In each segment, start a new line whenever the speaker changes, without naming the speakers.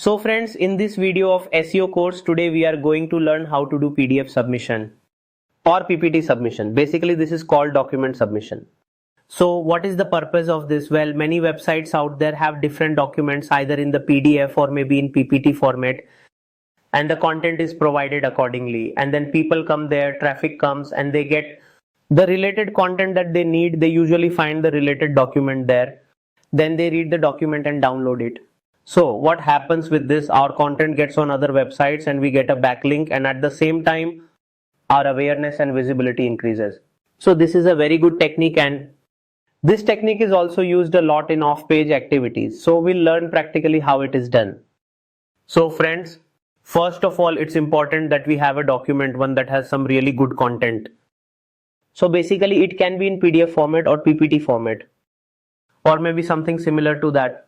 So friends, in this video of SEO course, today we are going to learn how to do PDF submission or PPT submission. Basically, this is called document submission. So what is the purpose of this? Well, many websites out there have different documents either in the PDF or maybe in PPT format, and the content is provided accordingly. And then people come there, traffic comes, and they get the related content that they need. They usually find the related document there. Then they read the document and download it. So what happens with this? Our content gets on other websites and we get a backlink, and at the same time our awareness and visibility increases. So this is a very good technique, and this technique is also used a lot in off-page activities. So we'll learn practically how it is done. So friends, first of all, it's important that we have a document, one that has some really good content. So basically it can be in PDF format or PPT format, or maybe something similar to that.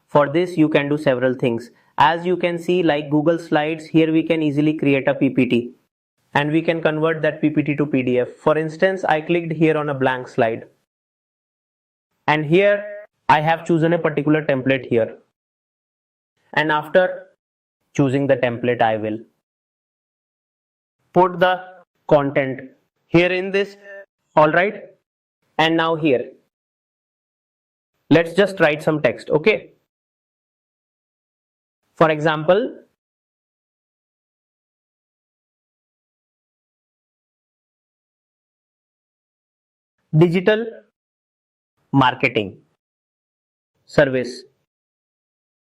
For this, you can do several things. As you can see, like Google Slides, here we can easily create a PPT and we can convert that PPT to PDF. For instance, I clicked here on a blank slide, and here I have chosen a particular template here. And after choosing the template, I will put the content here in this. All right. And now here, let's just write some text. Okay. For example, digital marketing service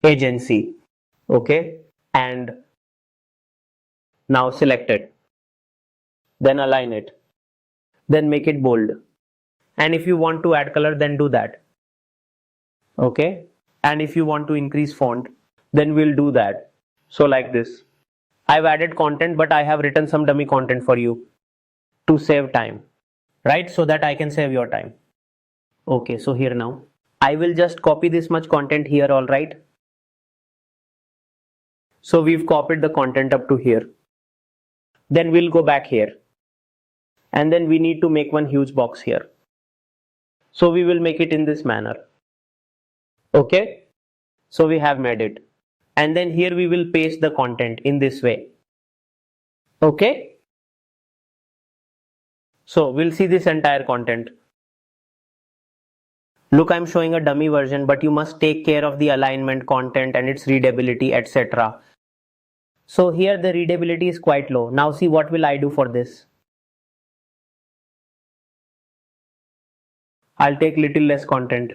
agency. Okay. And now select it. Then align it. Then make it bold. And if you want to add color, then do that. Okay. And if you want to increase font, then we'll do that. So like this, I've added content, but I have written some dummy content for you to save time, right? So that I can save your time. Okay, so here now, I will just copy this much content here, all right? So we've copied the content up to here. Then we'll go back here. And then we need to make one huge box here. So we will make it in this manner. Okay, so we have made it. And then here we will paste the content in this way. Okay. So we'll see this entire content. Look, I'm showing a dummy version, but you must take care of the alignment, content and its readability, etc. So here the readability is quite low. Now see, what will I do for this? I'll take little less content.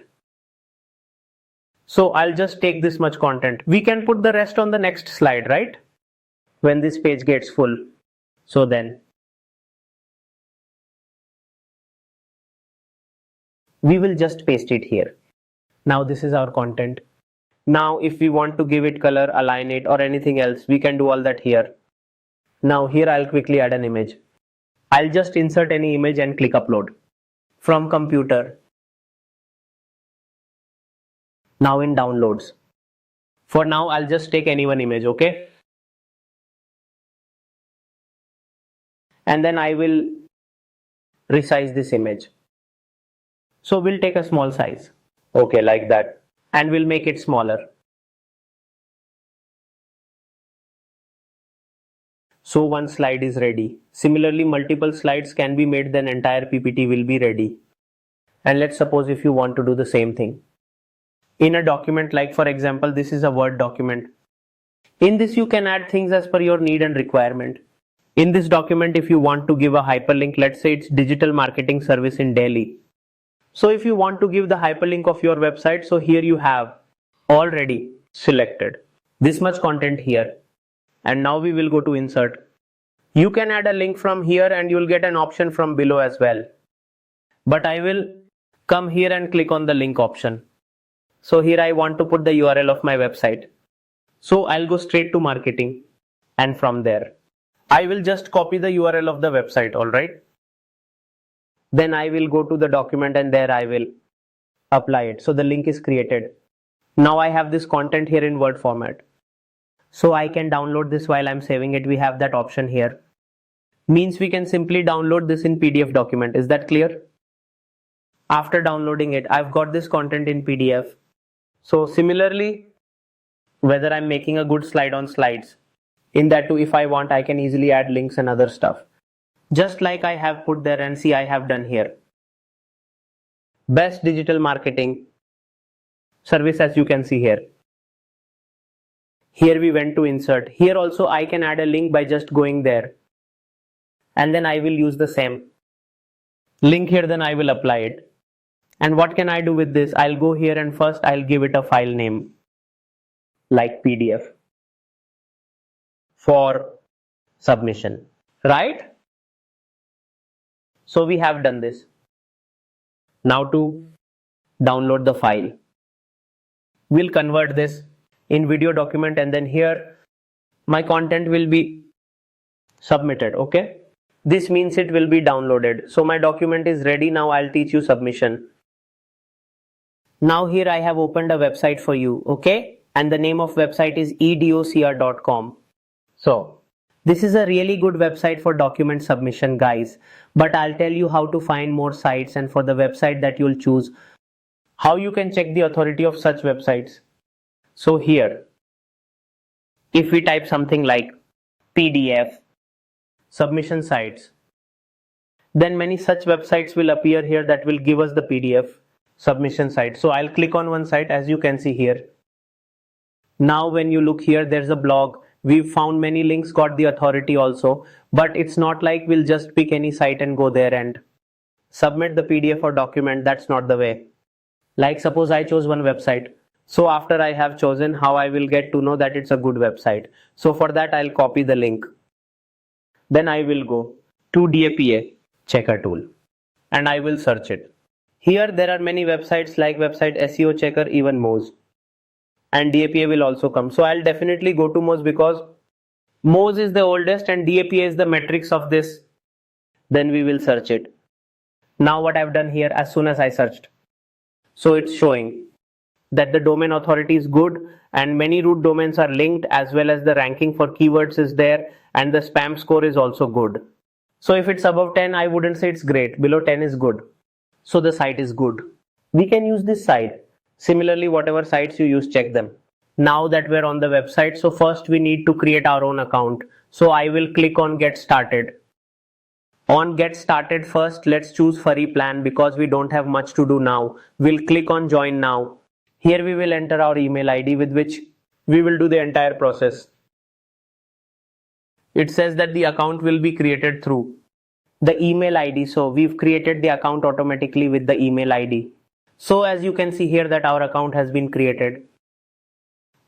So I'll just take this much content. We can put the rest on the next slide, right? When this page gets full. So then we will just paste it here. Now this is our content. Now if we want to give it color, align it or anything else, we can do all that here. Now here I'll quickly add an image. I'll just insert any image and click upload from computer. Now in downloads. For now, I'll just take any one image, okay? And then I will resize this image. So we'll take a small size. Okay, like that. And we'll make it smaller. So one slide is ready. Similarly, multiple slides can be made, then entire PPT will be ready. And let's suppose if you want to do the same thing in a document, like for example, this is a Word document. In this, you can add things as per your need and requirement. In this document, if you want to give a hyperlink, let's say it's digital marketing service in Delhi. So if you want to give the hyperlink of your website, so here you have already selected this much content here. And now we will go to insert. You can add a link from here and you'll get an option from below as well. But I will come here and click on the link option. So here I want to put the URL of my website. So I'll go straight to marketing, and from there I will just copy the URL of the website, all right? Then I will go to the document and there I will apply it. So the link is created. Now I have this content here in Word format. So I can download this while I'm saving it. We have that option here. Means we can simply download this in PDF document. Is that clear? After downloading it, I've got this content in PDF. So similarly, whether I'm making a good slide on slides. In that too, if I want, I can easily add links and other stuff. Just like I have put there, and see, I have done here. Best digital marketing service, as you can see here. Here we went to insert. Here also I can add a link by just going there. And then I will use the same link here, then I will apply it. And what can I do with this? I'll go here and first I'll give it a file name like PDF for submission, right? So we have done this. Now to download the file, we'll convert this in video document, and then here my content will be submitted. Okay, this means it will be downloaded. So my document is ready. Now I'll teach you submission. Now here I have opened a website for you. Okay, and the name of website is edocr.com. So this is a really good website for document submission, guys, but I'll tell you how to find more sites, and for the website that you'll choose, how you can check the authority of such websites. So here, if we type something like PDF submission sites, then many such websites will appear here that will give us the PDF submission site. So I'll click on one site, as you can see here. Now when you look here, there's a blog. We've found many links, got the authority also, but it's not like we'll just pick any site and go there and submit the PDF or document. That's not the way. Like suppose I chose one website. So after I have chosen, how I will get to know that it's a good website? So for that, I'll copy the link. Then I will go to DAPA checker tool and I will search it. Here there are many websites like website SEO checker, even Moz, and DAPA will also come. So I'll definitely go to Moz because Moz is the oldest and DAPA is the metrics of this. Then we will search it. Now what I've done here, as soon as I searched, so it's showing that the domain authority is good and many root domains are linked, as well as the ranking for keywords is there, and the spam score is also good. So if it's above 10, I wouldn't say it's great. Below 10 is good. So the site is good. We can use this site. Similarly, whatever sites you use, check them. Now that we're on the website, so first we need to create our own account. So I will click on Get Started. On Get Started first, let's choose free plan because we don't have much to do now. We'll click on Join Now. Here we will enter our email ID with which we will do the entire process. It says that the account will be created through the email ID. So we've created the account automatically with the email ID. So as you can see here that our account has been created.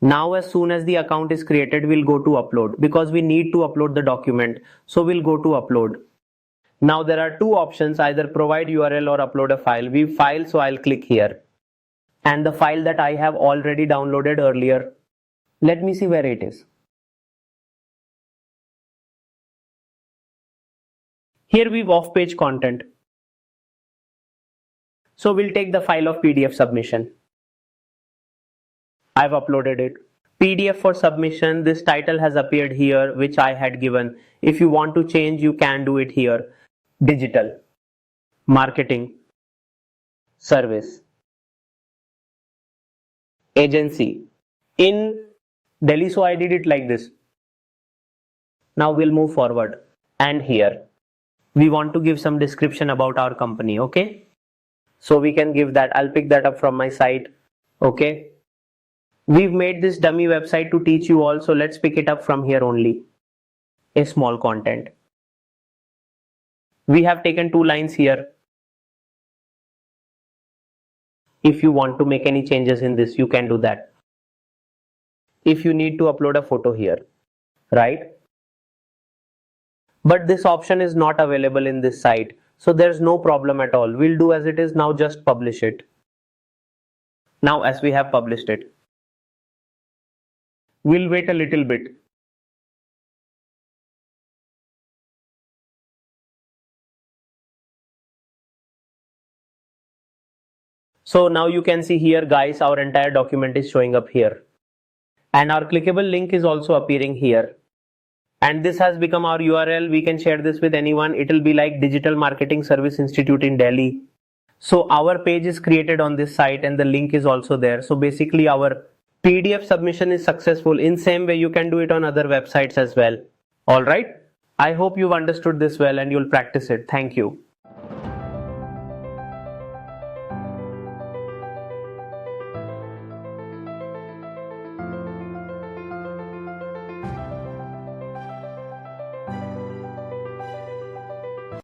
Now as soon as the account is created, we'll go to upload because we need to upload the document. So we'll go to upload. Now there are two options, either provide URL or upload a file. We file, so I'll click here. And the file that I have already downloaded earlier, let me see where it is. Here we've off-page content. So we'll take the file of PDF submission. I've uploaded it. PDF for submission, this title has appeared here, which I had given. If you want to change, you can do it here. Digital marketing service agency in Delhi. So I did it like this. Now we'll move forward, and here we want to give some description about our company. Okay, so we can give that. I'll pick that up from my site. Okay, we've made this dummy website to teach you all, so let's pick it up from here only. A small content. We have taken 2 lines here. If you want to make any changes in this, you can do that. If you need to upload a photo here, right? But this option is not available in this site. So there's no problem at all. We'll do as it is now, just publish it. Now as we have published it, we'll wait a little bit. So now you can see here, guys, our entire document is showing up here. And our clickable link is also appearing here. And this has become our URL. We can share this with anyone. It will be like Digital Marketing Service Institute in Delhi. So our page is created on this site and the link is also there. So basically our PDF submission is successful. In same way you can do it on other websites as well. Alright, I hope you've understood this well and you'll practice it. Thank you.